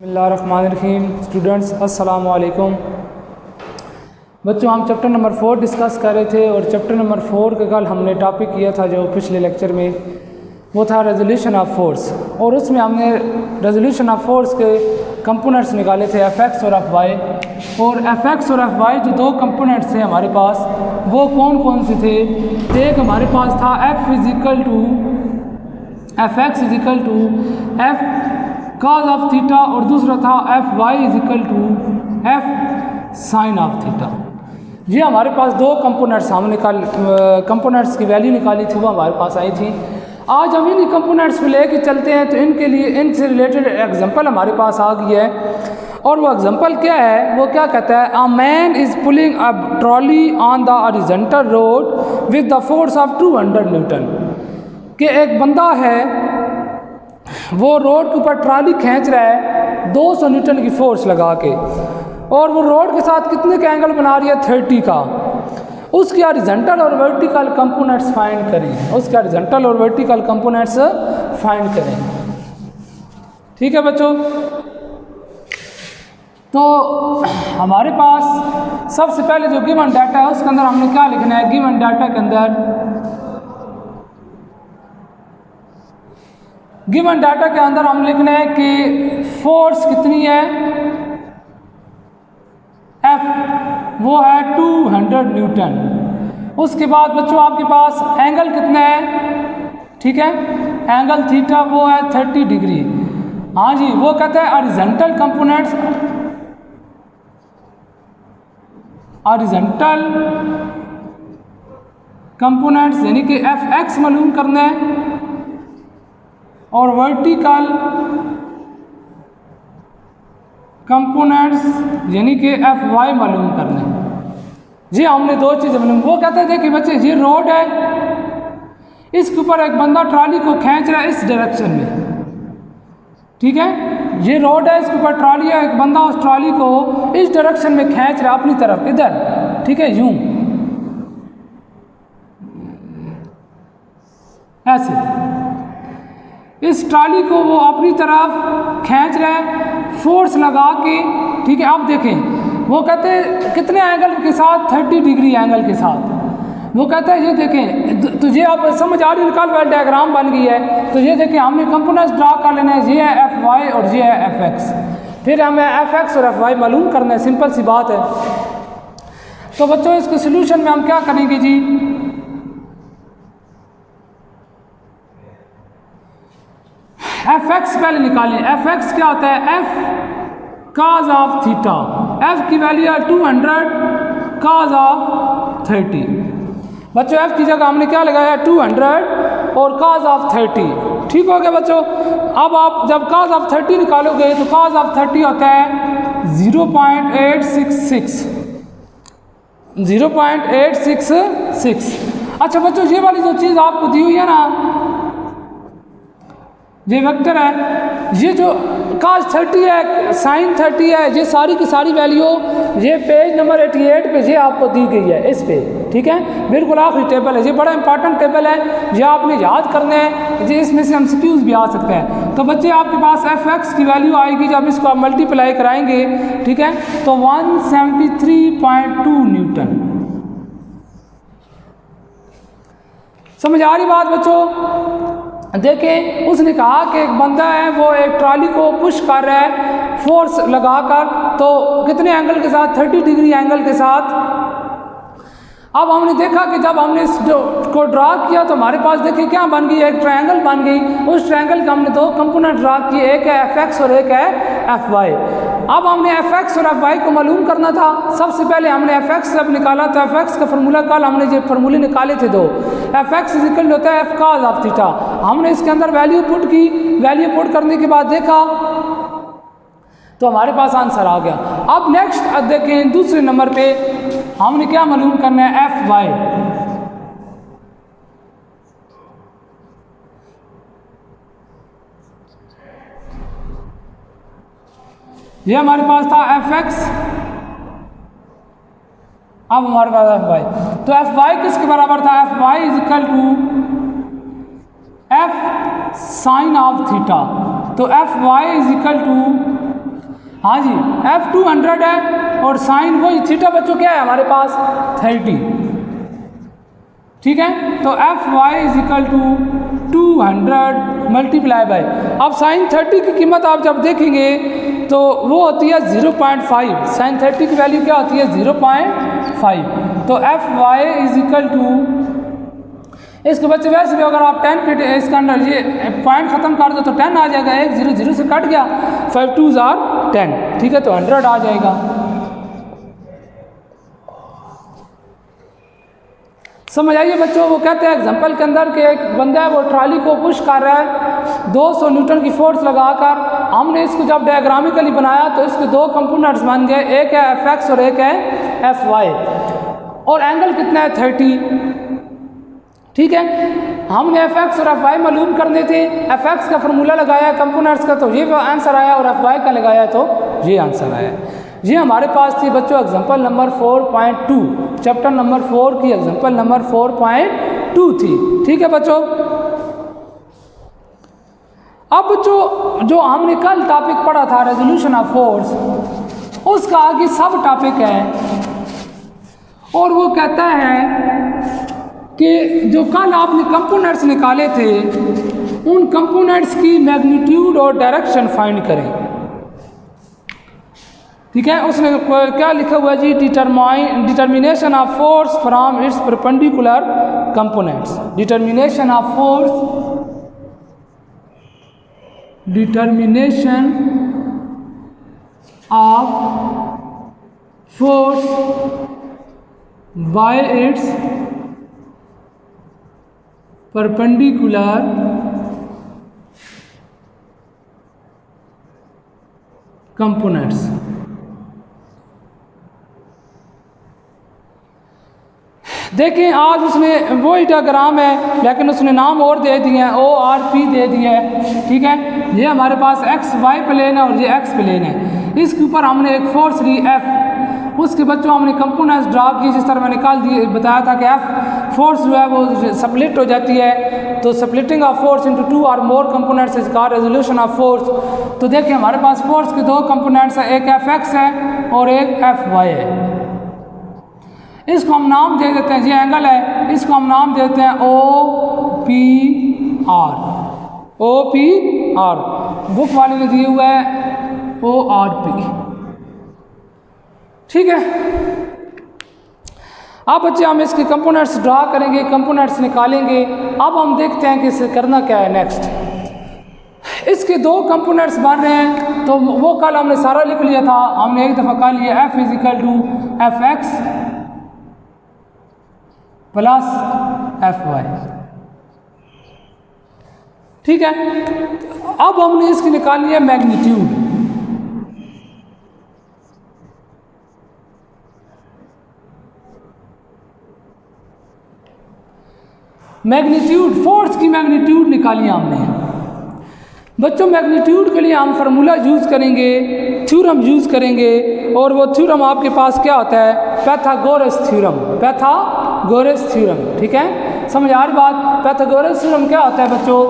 बिस्मिल्लाहिर्रहमानिर्रहीम। स्टूडेंट्स अस्सलाम वालेकुम। बच्चों, हम चैप्टर नंबर 4 डिस्कस कर रहे थे और चैप्टर नंबर 4 का कल हमने टॉपिक किया था जो पिछले लेक्चर में, वो था रेजोल्यूशन ऑफ फोर्स। और उसमें हमने रेजोल्यूशन ऑफ फोर्स के कंपोनेंट्स निकाले थे एफ एक्स और एफ वाई। और एफ एक्स और एफ वाई जो दो कंपोनेंट्स थे हमारे पास, वो कौन कौन से थे? एक हमारे पास था F X is equal to F cos of theta और दूसरा था F Y is equal to F sine of theta. ये हमारे पास दो कंपोनेंट्स हमने कंपोनेंट्स की वैल्यू निकाली थी, वो हमारे पास आई थी। आज हम इन्हीं कंपोनेंट्स को लेके चलते हैं, तो इनके लिए इनसे रिलेटेड एग्जांपल हमारे पास आ गई है। और वो एग्जांपल क्या है? वो क्या कहता है? A man is pulling a trolley on the horizontal road with the force of 200 Newton. कि एक बंदा है, वो रोड के ऊपर ट्रॉली खींच रहा है 200 न्यूटन की फोर्स लगा के, और वो रोड के साथ कितने का एंगल बना रही है? 30 का। उसके हॉरिजॉन्टल और वर्टिकल कंपोनेंट्स फाइंड करें। उसके हॉरिजॉन्टल और वर्टिकल कंपोनेंट्स फाइंड करें। ठीक है बच्चों? तो हमारे पास सबसे पहले जो गिवन डाटा है उसके अंदर हमने क्या लिखना है? गिवन डाटा के अंदर हम लिखना है कि फोर्स कितनी है? F वो है 200 न्यूटन। उसके बाद बच्चों आपके पास एंगल कितना है? ठीक है, एंगल थीटा वो है 30 डिग्री। हाँ जी, वो कहता है हॉरिजॉन्टल कंपोनेंट्स यानी कि एफ एक्स मालूम करना है और वर्टिकल कंपोनेंट्स यानी कि एफ वाई मालूम करना है। जी हमने दो चीज़ें मालूम। वो कहते हैं देखिए बच्चे, ये रोड है, इसके ऊपर एक बंदा ट्रॉली को खींच रहा है इस डायरेक्शन में। ठीक है, ये रोड है, इसके ऊपर ट्रॉली है, एक बंदा उस ट्रॉली को इस डायरेक्शन में खींच रहा है अपनी तरफ, इधर। ठीक है, यूं ऐसे इस ट्रॉली को वो अपनी तरफ खींच रहा है फोर्स लगा के। ठीक है, अब देखें, वो कहते हैं कितने एंगल के साथ? 30 डिग्री एंगल के साथ। वो कहता है ये देखें, तो ये आप समझ आ रही, निकाल वाली डायग्राम बन गई है। तो ये देखें, हमने कंपोनेंट्स ड्रा कर लेना है। ये है एफ वाई और ये है एफ एक्स। फिर हमें एफ एक्स और एफ वाई मालूम करना है, सिंपल सी बात है। तो बच्चों इसके सोल्यूशन में हम क्या करेंगे जी? एफ एक्स पहले निकालें। एफ एक्स क्या होता है? F cos of theta. F की वैल्यू है 200 कॉज ऑफ 30। बच्चों एफ की जगह हमने क्या लगाया? 200 और कॉज ऑफ 30। ठीक हो गया बच्चों? अब आप जब कॉज ऑफ 30 निकालोगे तो कॉज ऑफ 30 होता है 0.866। 0.866। अच्छा बच्चों, ये वाली जो चीज़ आपको दी हुई है ना, ये वेक्टर है, ये जो cos 30 है, sin 30 है, ये सारी की सारी वैल्यू ये पेज नंबर 88 पे ये आपको दी गई है इस पे। ठीक है, बिल्कुल आखिरी टेबल है, ये बड़ा इंपॉर्टेंट टेबल है, ये आपने याद करना है। ये इसमें से MCQs भी आ सकते हैं। तो बच्चे आपके पास एफ एक्स की वैल्यू आएगी जब इसको आप मल्टीप्लाई कराएंगे, ठीक है, तो 173.2 न्यूटन। समझ आ रही बात बच्चों? देखें, उसने कहा कि एक बंदा है, वो एक ट्रॉली को पुश कर रहा है फोर्स लगाकर, तो कितने एंगल के साथ? 30 डिग्री एंगल के साथ। अब हमने देखा कि जब हमने इसको ड्रा किया तो हमारे पास देखिए क्या बन गई? एक ट्रायंगल बन गई। उस ट्रायंगल के हमने दो कंपोनेंट ड्रा किए, एक है एफ एक्स और एक है एफ वाई। अब हमने एफ एक्स और एफ वाई को मालूम करना था। सबसे पहले हमने एफ एक्स जब निकाला तो एफ एक्स का फार्मूला, कल हमने जो फार्मूले निकाले थे दो, एफ एक्स इक्वल होता है एफ कॉज ऑफ थीटा। हमने इसके अंदर वैल्यू पुट की, वैल्यू पुट करने के बाद देखा तो हमारे पास आंसर आ गया। अब नेक्स्ट देखें, दूसरे नंबर पे हमने क्या मालूम करना है? F Y. ये हमारे पास था एफ एक्स, अब हमारे पास एफ वाई। तो एफ वाई किसके बराबर था? F Y is equal to F sine of theta. तो F Y is equal to हाँ जी, एफ 200 है और साइन वही थीटा बच्चों क्या है हमारे पास 30, ठीक है। तो F Y is equal to 200 multiply by, अब साइन 30 की कीमत आप जब देखेंगे तो वो होती है 0.5, साइन 30 की वैल्यू क्या होती है 0.5। तो F Y is equal to, इसके बच्चे वैसे भी अगर आप 10 पे इसके अंदर ये पॉइंट खत्म कर दो तो 10 आ जाएगा, 1 0 0 से कट गया, 5 2s are 10, ठीक है, तो 100 आ जाएगा। समझ आइए बच्चों, वो कहते हैं एग्जाम्पल के अंदर कि एक बंदा है वो ट्राली को पुश कर रहा है 200 न्यूटन की फोर्स लगाकर। हमने इसको जब डायग्रामिकली बनाया तो इसके दो कंपोनेंट्स बन गए, एक है एफ एक्स और एक है एफ वाई, और एंगल कितना है 30, ठीक है। हमने एफ एक्स और एफ वाई मालूम करने थे, एफ एक्स का फार्मूला लगाया कंपोनेंट्स का तो ये आंसर आया, और एफ वाई का लगाया तो ये आंसर आया। ये हमारे पास थी बच्चों एग्जाम्पल नंबर 4.2, चैप्टर नंबर 4 की एग्जाम्पल नंबर 4.2 थी, ठीक है बच्चों। अब जो हमने कल टॉपिक पढ़ा था रेजोल्यूशन ऑफ फोर्स, उसका आगे सब टॉपिक है, और वो कहता है कि जो कल आपने कंपोनेंट्स निकाले थे उन कंपोनेंट्स की मैग्नीट्यूड और डायरेक्शन फाइंड करें, ठीक है। उसने क्या लिखा हुआ है जी, determination of force from its perpendicular components, determination of force, determination of force by its perpendicular components. देखें आज उसने वही डायग्राम है लेकिन उसने नाम और दे दिए हैं, ओ आर पी दे दिया है, ठीक है। ये हमारे पास एक्स वाई प्लेन है और ये एक्स प्लेन है, इसके ऊपर हमने एक फोर्स ली एफ, उसके बच्चों हमने कंपोनेंट्स ड्रा किए, जिस तरह मैंने कल बताया था कि एफ फोर्स जो है वो स्प्लिट हो जाती है, तो स्प्लिटिंग ऑफ फोर्स इनटू 2 और more components is called resolution of force. तो देखिए हमारे पास फोर्स के दो कंपोनेंट्स हैं, एक एफ एक्स है और एक एफ वाई है। इसको हम नाम दे देते हैं, ये एंगल है, इसको हम नाम देते हैं O P R, O P R, book वाले ने दिए हुआ है ओ आर पी, ठीक है। अब बच्चे हम इसके कंपोनेंट्स ड्रा करेंगे, कंपोनेंट्स निकालेंगे। अब हम देखते हैं कि इसे करना क्या है नेक्स्ट। इसके दो कंपोनेंट्स बन रहे हैं, तो वो कल हमने सारा लिख लिया था, हमने एक दफ़ा कल लिया F is equal to F X plus F Y, ठीक है। अब हमने इसकी निकाली है मैग्नीट्यूड। मैग्नीट्यूड, फोर्स की मैग्नीट्यूड निकाली हमने बच्चों। मैग्नीट्यूड के लिए हम फार्मूला यूज़ करेंगे, थ्योरम यूज़ करेंगे, और वो थ्योरम आपके पास क्या होता है, पाइथागोरस थ्योरम, पाइथागोरस थ्योरम, ठीक है। समझ आ रही बात। पाइथागोरस थ्योरम क्या होता है बच्चों,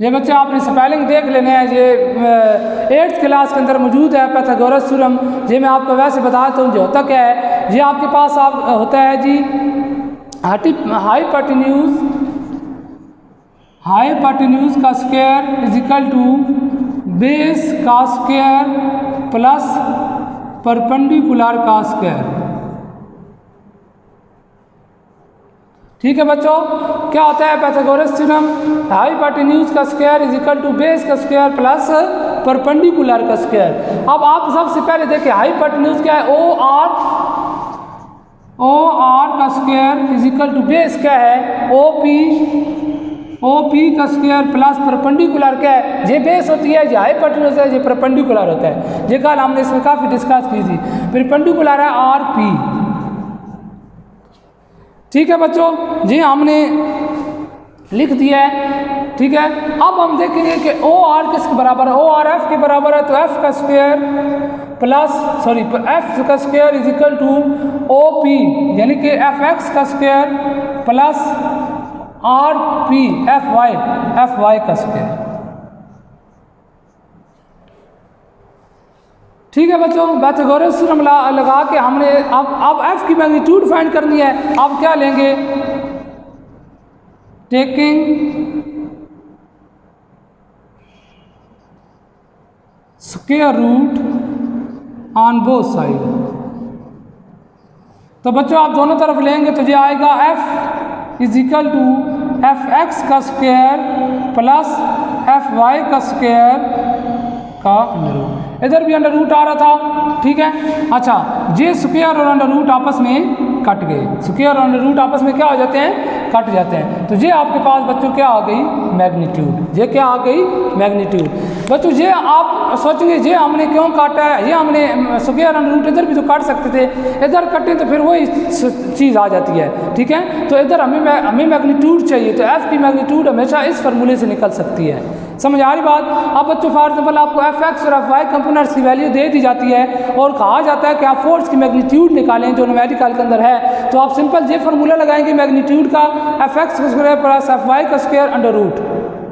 ये बच्चे आपने स्पेलिंग देख लेने हैं, ये 8th क्लास के अंदर मौजूद है पाइथागोरस थ्योरम। ये मैं आपको वैसे बताता हूँ, जो होता क्या है, ये आपके पास होता है जी हाइपोटेन्यूज का square is equal to base का स्क्वायर प्लस परपेंडिकुलर का स्क्वायर, ठीक है बच्चों। क्या होता है पाइथागोरस थ्योरम, हाइपोटेन्यूज का square is equal to base का स्क्वायर प्लस परपेंडिकुलर का स्क्वायर। अब आप सबसे पहले देखिए हाइपोटेन्यूज क्या है, ओ आर का square is equal to base क्या है, ओ पी का स्क्वायर प्लस परपेंडिकुलर क्या है, ये बेस होती है, ये हाइपोटेन्यूज है, ये परपेंडिकुलर होता है। ये कल हमने इसमें काफ़ी डिस्कस की थी। परपेंडिकुलर है आर पी, ठीक है बच्चों। जी हमने लिख दिया है, ठीक है। अब हम देखेंगे कि ओ आर किसके बराबर है, ओ आर एफ के बराबर है, तो एफ का स्क्वायर प्लस एफ का square is equal to O P, यानी कि एफ एक्स का square plus R P F Y का स्क्वायर। ठीक है बच्चों, बात गौरव से लगा के हमने अब एफ की मैग्नीट्यूड फाइंड करनी है। अब क्या लेंगे, taking square root on both side. तो बच्चों आप दोनों तरफ लेंगे तो ये आएगा F is equal to F X का स्क्वायर प्लस एफ वाई का स्क्वायर का अंडर रूट। इधर भी अंडर रूट आ रहा था, ठीक है। अच्छा, ये स्क्वायर और अंडर रूट आपस में कट गए, स्क्वायर और अंडर रूट आपस में क्या हो जाते हैं, कट जाते हैं। तो ये आपके पास बच्चों क्या आ गई, मैग्नीट्यूड। ये क्या आ गई, मैग्नीट्यूड। बच्चों ये आप सोचेंगे ये हमने क्यों काटा है, ये हमने स्क्वायर अंडर रूट इधर भी तो काट सकते थे, इधर कटें तो फिर वही चीज़ आ जाती है, ठीक है। तो इधर हमें मैग्नीट्यूड चाहिए, तो एफ की मैग्नीट्यूड हमेशा इस फार्मूले से निकल सकती है। समझ आ रही बात। अब बच्चों फॉर एग्जाम्पल आपको एफ एक्स और एफ वाई कंपोनेंट्स की वैल्यू दे दी जाती है और कहा जाता है कि आप फोर्स की मैग्नीट्यूड निकालें जो न्यूमेरिकल के अंदर है, तो आप सिंपल ये फार्मूला लगाएंगे मैग्नीट्यूड का, एफ एक्स का स्क्वायर प्लस एफ वाई का स्क्वायर अंडर रूट,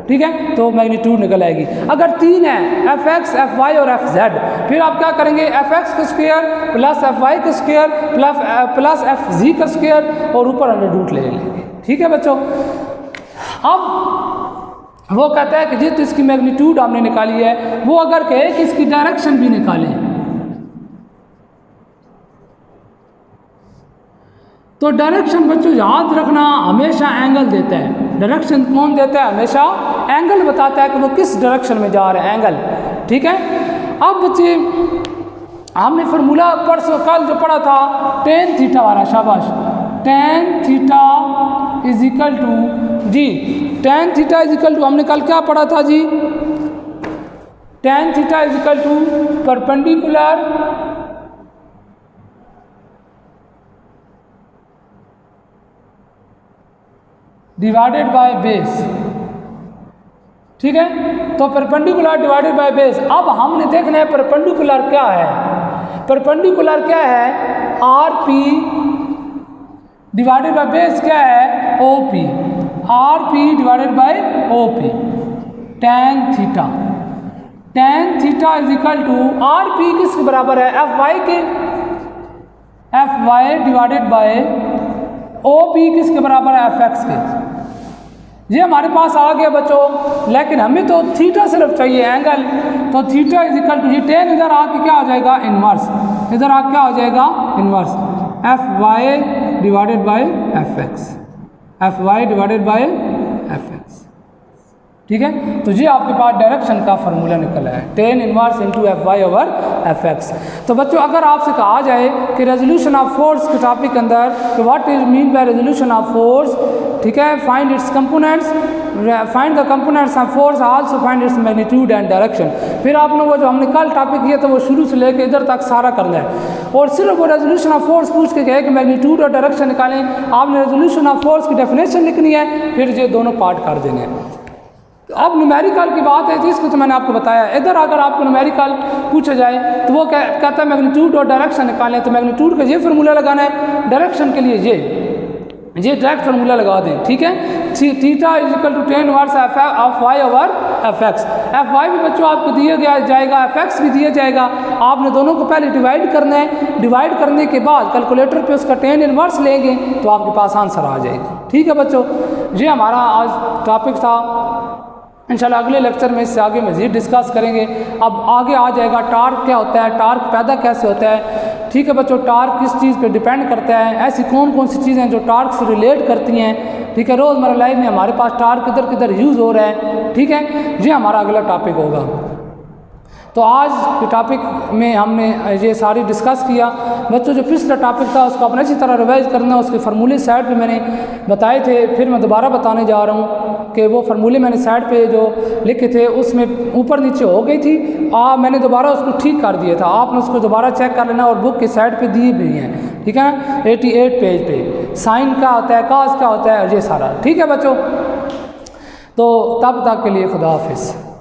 ठीक है, तो मैग्नीट्यूड निकल आएगी। अगर 3 है, एफ एक्स एफ वाई और एफ जेड, फिर आप क्या करेंगे, एफ एक्स का स्क्वायर प्लस एफ वाई का स्क्वायर प्लस एफ जी का स्क्वायर और ऊपर अंडर रूट ले लेंगे, ठीक है बच्चों। अब वो कहता है कि जिस इसकी मैग्नीट्यूड हमने निकाली है, वो अगर कहे कि इसकी डायरेक्शन भी निकालें, तो डायरेक्शन बच्चों याद रखना हमेशा एंगल देता है। डायरेक्शन कौन देता है, हमेशा एंगल बताता है कि वो किस डायरेक्शन में जा रहे हैं, एंगल, ठीक है। अब बच्चे हमने फार्मूला परसों कल जो पढ़ा था टेन थीटा वाला, शाबाश, tan theta is equal to जी, tan theta is equal to हमने कल क्या पढ़ा था जी, tan theta is equal to perpendicular divided by base, ठीक है। तो परपेंडिकुलर डिवाइडेड बाय बेस। अब हमने देखना है परपेंडिकुलर क्या है, परपेंडिकुलर क्या है, R P divided by base क्या है, O P, R P divided by O P, tan theta, tan theta is equal to R P किसके बराबर है, एफ वाई के, F Y divided by O P किसके बराबर है, एफ एक्स के। ये हमारे पास आ गया बच्चों, लेकिन हमें तो थीटा सिर्फ चाहिए, एंगल, तो थीटा इज इक्वल टू ये टेन इधर आके क्या आ जाएगा, इनवर्स, इधर आके क्या हो जाएगा, inverse, F Y divided by F X, F Y divided by F X, ठीक है। तो ये आपके पास डायरेक्शन का फार्मूला निकला है, tan inverse into F Y over F X. तो बच्चों अगर आपसे कहा जाए कि रेजोल्यूशन ऑफ फोर्स के टॉपिक के अंदर कि what is mean by resolution of force, ठीक है, find its components, find the components of force, also find its magnitude and direction. फिर आपने वो जो हमने कल टॉपिक किया था वो शुरू से लेकर इधर तक सारा करना है, और सिर्फ वो रेजोल्यूशन ऑफ फोर्स पूछ के कहे कि मैग्नीट्यूड और डायरेक्शन निकालें, आपने रेजोल्यूशन ऑफ फोर्स की डेफिनेशन लिखनी है, फिर ये दोनों पार्ट कर देने हैं। अब न्यूमेरिकल की बात है, जिसको तो मैंने आपको बताया, इधर अगर आपको न्यूमेरिकल पूछा जाए तो वो कहता है मैग्नीट्यूड और डायरेक्शन निकालें, तो मैग्नीट्यूड का ये फार्मूला लगाना है, डायरेक्शन के लिए ये डायरेक्ट फार्मूला लगा दें, ठीक है। Theta is equal to tan inverse F Y over F X, F Y भी बच्चों आपको दिया गया जाएगा, एफ एक्स भी दिया जाएगा, आपने दोनों को पहले डिवाइड करना है, डिवाइड करने के बाद कैलकुलेटर पे उसका टेन इनवर्स लेंगे तो आपके पास आंसर आ जाएगा, ठीक है बच्चों। ये हमारा आज टॉपिक था, इंशाल्लाह अगले लेक्चर में इससे आगे मज़ीद डिस्कस करेंगे। अब आगे आ जाएगा टार्क क्या होता है, टार्क पैदा कैसे होता है, ठीक है बच्चों। टार्क किस चीज़ पे डिपेंड करता है, ऐसी कौन कौन सी चीज़ें जो टार्क से रिलेट करती हैं, ठीक है। रोज़मर्रा लाइफ में हमारे पास टार्क किधर किधर यूज़ हो रहा है, ठीक है। ये हमारा अगला टॉपिक होगा। तो आज के टॉपिक में हमने ये सारी डिस्कस किया बच्चों। जो पिछला टॉपिक था उसको अपने अच्छी तरह रिवाइज करना, उसके फार्मूले साइड पे मैंने बताए थे, फिर मैं दोबारा बताने जा रहा हूँ कि वो फार्मूले मैंने साइड पे जो लिखे थे उसमें ऊपर नीचे हो गई थी, मैंने दोबारा उसको ठीक कर दिया था, आपने उसको दोबारा चेक कर लेना, और बुक के साइड पे दिए भी हैं, ठीक है ना, 88 पेज पे साइन क्या होता है, काज क्या होता है, ये सारा, ठीक है बच्चों। तो तब तक के लिए खुदा हाफिज़।